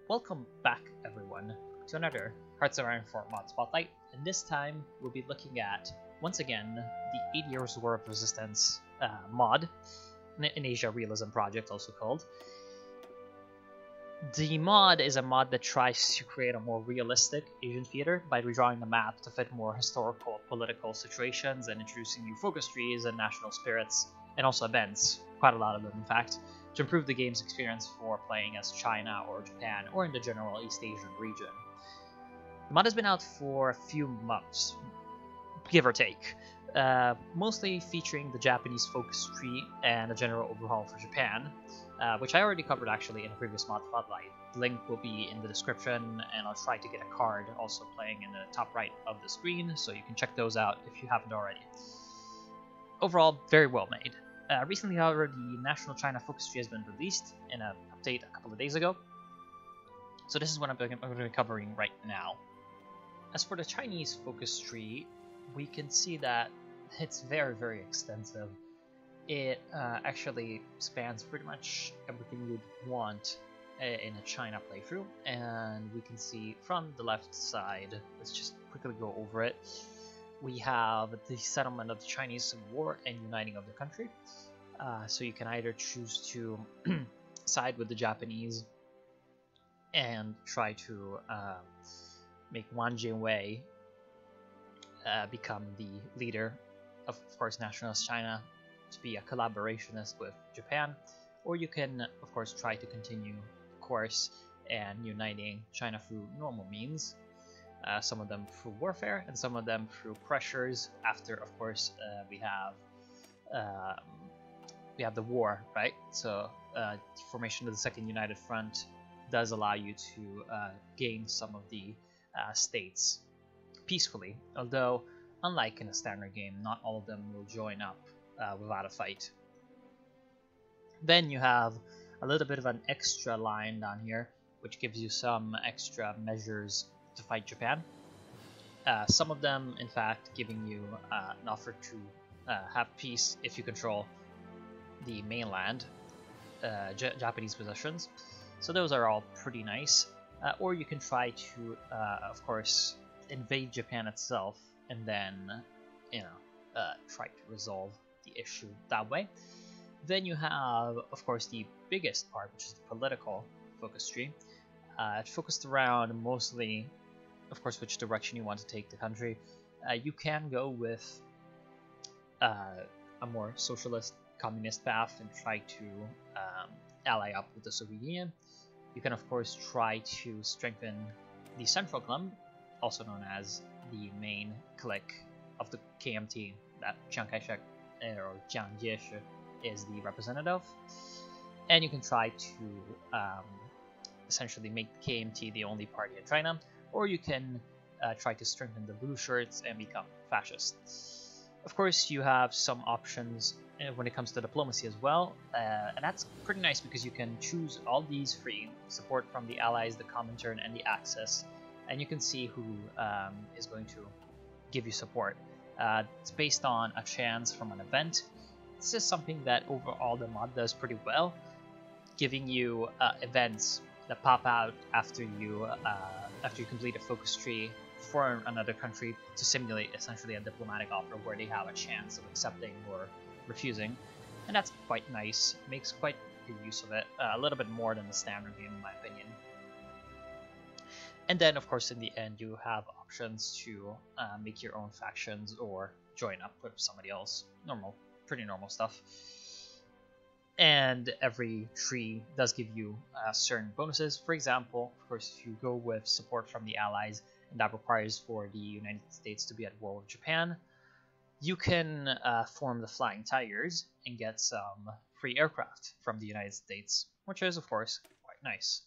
Welcome back, everyone, to another Hearts of Iron 4 mod spotlight, and this time we'll be looking at, once again, the 8 Years War of Resistance mod, in Asia Realism project, also called. The mod is a mod that tries to create a more realistic Asian theater by redrawing the map to fit more historical political situations and introducing new focus trees and national spirits, and also events, quite a lot of them in fact, to improve the game's experience for playing as China or Japan or in the general East Asian region. The mod has been out for a few months, give or take, mostly featuring the Japanese focus tree and a general overhaul for Japan, which I already covered actually in a previous mod spotlight. The link will be in the description, and I'll try to get a card also playing in the top right of the screen, so you can check those out if you haven't already. Overall, very well made. Recently, however, the National China Focus Tree has been released in an update a couple of days ago, so this is what I'm going to be covering right now. As for the Chinese Focus Tree, we can see that it's very, very extensive. It actually spans pretty much everything you'd want in a China playthrough, and we can see from the left side, let's just quickly go over it. We have the settlement of the Chinese Civil War and uniting of the country. So you can either choose to side with the Japanese and try to make Wang Jingwei become the leader of course, Nationalist China, to be a collaborationist with Japan, or you can, of course, try to continue the course and uniting China through normal means. Some of them through warfare, and some of them through pressures. After, of course, we have the war, right? So formation of the Second United Front does allow you to gain some of the states peacefully, although unlike in a standard game, not all of them will join up without a fight. Then you have a little bit of an extra line down here, which gives you some extra measures to fight Japan. Some of them, in fact, giving you an offer to have peace if you control the mainland, Japanese possessions. So those are all pretty nice. Or you can try to, of course, invade Japan itself and then, try to resolve the issue that way. Then you have, of course, the biggest part, which is the political focus tree. It's focused around mostly, of course, which direction you want to take the country. You can go with a more socialist, communist path and try to ally up with the Soviet Union. You can, of course, try to strengthen the Central Club, also known as the main clique of the KMT that Chiang Kai-shek or Jiang Jieshi is the representative. And you can try to essentially make the KMT the only party in China, or you can try to strengthen the blue shirts and become fascist. Of course, you have some options when it comes to diplomacy as well, and that's pretty nice because you can choose all these three: support from the allies, the Comintern, and the Axis, and you can see who is going to give you support. It's based on a chance from an event. This is something that overall the mod does pretty well, giving you events that pop out after you complete a focus tree for another country to simulate essentially a diplomatic offer where they have a chance of accepting or refusing, and that's quite nice. Makes quite good use of it, a little bit more than the standard game in my opinion. And then, of course, in the end, you have options to make your own factions or join up with somebody else. Pretty normal stuff. And every tree does give you certain bonuses. For example, of course, if you go with support from the allies, and that requires for the United States to be at war with Japan, you can form the Flying Tigers and get some free aircraft from the United States, which is, of course, quite nice.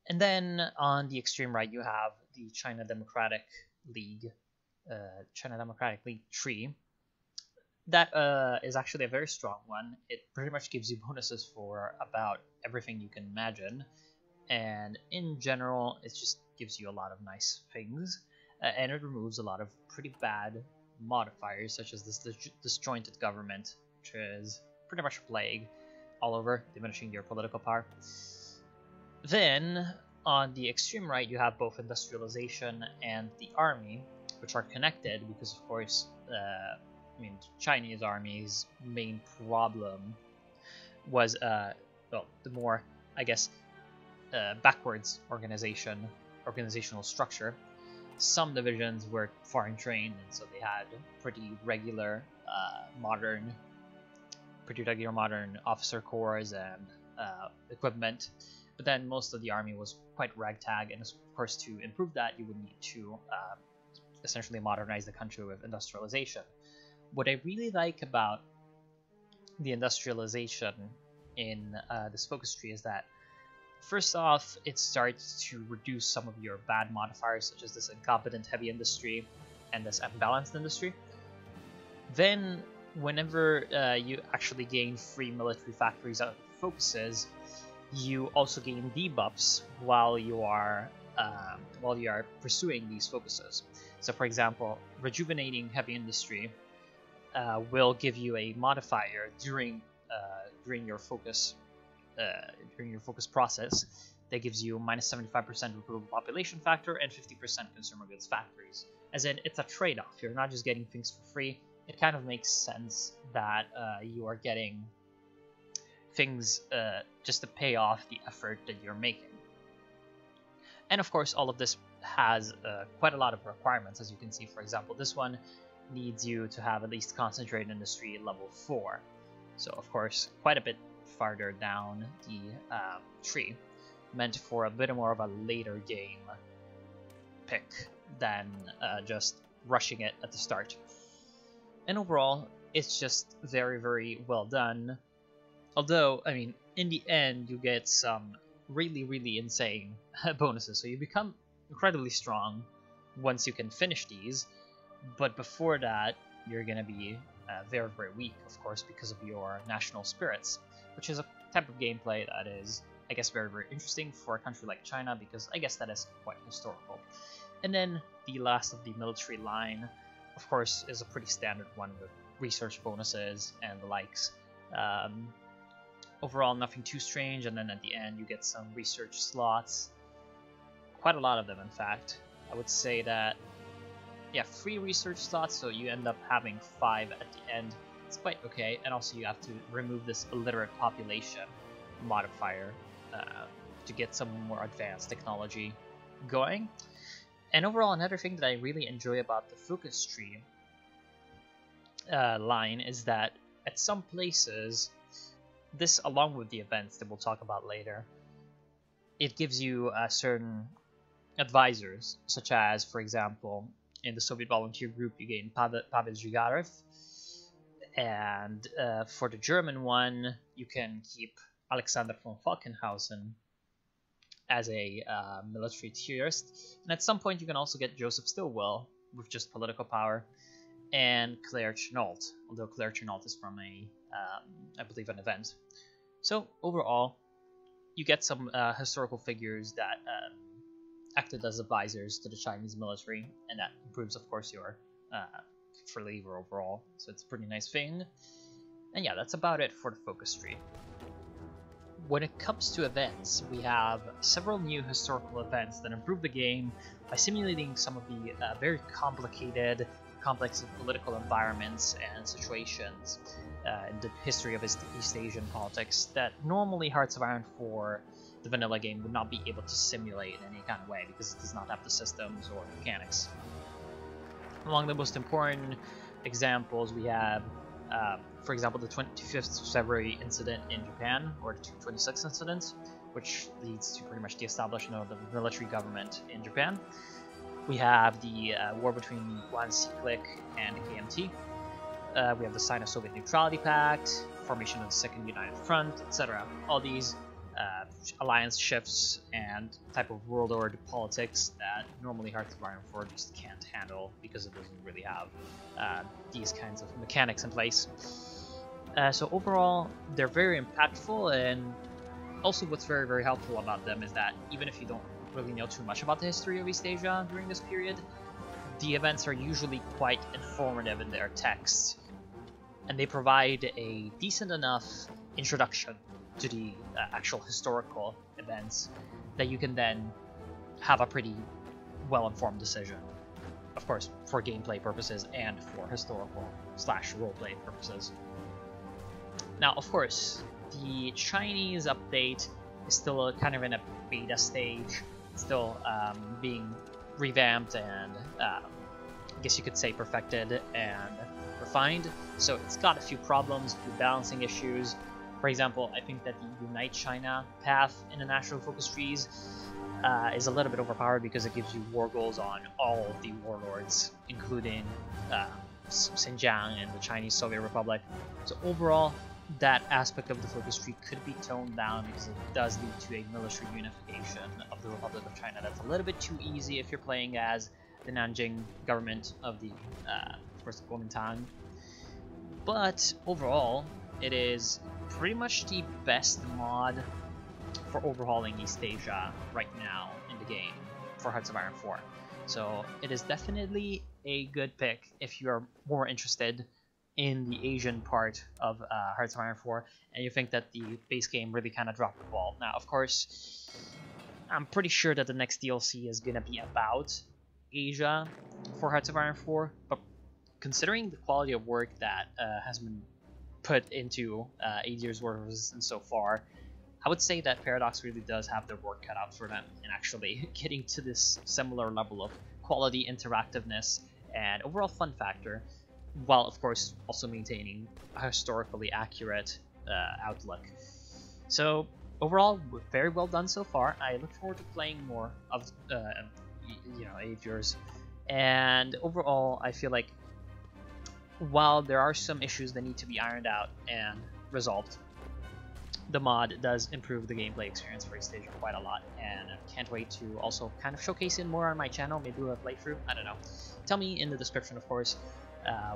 And then on the extreme right, you have the China Democratic League tree. That is actually a very strong one. It pretty much gives you bonuses for about everything you can imagine, and in general, it just gives you a lot of nice things, and it removes a lot of pretty bad modifiers, such as this disjointed government, which is pretty much a plague all over, diminishing your political power. Then, on the extreme right, you have both industrialization and the army, which are connected because, of course, Chinese army's main problem was, the more, I guess, backwards organizational structure. Some divisions were foreign trained, and so they had pretty regular modern officer corps and equipment. But then most of the army was quite ragtag, and of course, to improve that, you would need to essentially modernize the country with industrialization. What I really like about the industrialization in this focus tree is that, first off, it starts to reduce some of your bad modifiers, such as this incompetent heavy industry and this unbalanced industry. Then, whenever you actually gain free military factories out of focuses, you also gain debuffs while you are pursuing these focuses. So, for example, rejuvenating heavy industry will give you a modifier during your focus process that gives you minus 75% improved population factor and 50% consumer goods factories. As in, it's a trade-off. You're not just getting things for free. It kind of makes sense that you are getting things just to pay off the effort that you're making. And of course, all of this has quite a lot of requirements. As you can see, for example, this one needs you to have at least concentrated industry level 4. So of course, quite a bit farther down the tree, meant for a bit more of a later game pick than just rushing it at the start. And overall, it's just very, very well done. Although, I mean, in the end, you get some really, really insane bonuses. So you become incredibly strong once you can finish these. But before that, you're going to be very, very weak, of course, because of your national spirits, which is a type of gameplay that is, I guess, very, very interesting for a country like China, because I guess that is quite historical. And then the last of the military line, of course, is a pretty standard one with research bonuses and the likes. Overall, nothing too strange, and then at the end you get some research slots. Quite a lot of them, in fact. I would say that, yeah, 3 research slots, so you end up having 5 at the end. It's quite okay, and also you have to remove this illiterate population modifier to get some more advanced technology going. And overall, another thing that I really enjoy about the focus tree line is that at some places, this, along with the events that we'll talk about later, it gives you certain advisors, such as, for example, in the Soviet volunteer group, you gain Pavel Zhigarev, and for the German one, you can keep Alexander von Falkenhausen as a military theorist, and at some point you can also get Joseph Stilwell with just political power, and Claire Chenault, although Claire Chenault is from I believe, an event. So overall, you get some historical figures that acted as advisors to the Chinese military, and that improves, of course, your flavor overall. So it's a pretty nice thing. And yeah, that's about it for the focus tree. When it comes to events, we have several new historical events that improve the game by simulating some of the very complicated, complex political environments and situations in the history of East Asian politics that normally Hearts of Iron 4, the vanilla game, would not be able to simulate in any kind of way because it does not have the systems or mechanics. Among the most important examples, we have, for example, the 25th of February incident in Japan, or the 226 incident, which leads to pretty much the establishment of the military government in Japan. We have the war between Yuan Clique and the KMT. We have the Sino-Soviet Neutrality Pact, formation of the Second United Front, etc. All these alliance shifts and type of world order politics that normally Hearts of Iron 4 just can't handle because it doesn't really have these kinds of mechanics in place. So overall, they're very impactful, and also what's very, very helpful about them is that even if you don't really know too much about the history of East Asia during this period, the events are usually quite informative in their text, and they provide a decent enough introduction to the actual historical events, that you can then have a pretty well-informed decision. Of course, for gameplay purposes and for historical / roleplay purposes. Now, of course, the Chinese update is still kind of in a beta stage, still being revamped and I guess you could say perfected and refined. So it's got a few problems, a few balancing issues. For example, I think that the Unite China path in the national focus trees is a little bit overpowered because it gives you war goals on all of the warlords, including Xinjiang and the Chinese Soviet Republic. So overall, that aspect of the focus tree could be toned down because it does lead to a military unification of the Republic of China. That's a little bit too easy if you're playing as the Nanjing government of the, of course, the Kuomintang. But overall, it is pretty much the best mod for overhauling East Asia right now in the game for Hearts of Iron 4. So it is definitely a good pick if you're more interested in the Asian part of Hearts of Iron 4 and you think that the base game really kind of dropped the ball. Now, of course, I'm pretty sure that the next DLC is going to be about Asia for Hearts of Iron 4, but considering the quality of work that has been put into 8 years worth of Resistance so far, I would say that Paradox really does have their work cut out for them in actually getting to this similar level of quality, interactiveness, and overall fun factor, while of course also maintaining a historically accurate outlook. So overall, very well done so far. I look forward to playing more of 8 years, and overall I feel like while there are some issues that need to be ironed out and resolved, the mod does improve the gameplay experience for East Asia quite a lot, and I can't wait to also kind of showcase it more on my channel, maybe do a playthrough, I don't know. Tell me in the description, of course,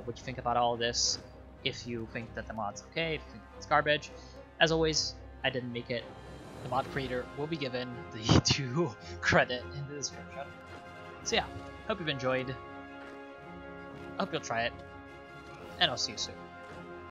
what you think about all of this, if you think that the mod's okay, if you think it's garbage. As always, I didn't make it. The mod creator will be given the due credit in the description. So yeah, hope you've enjoyed, hope you'll try it, and I'll see you soon.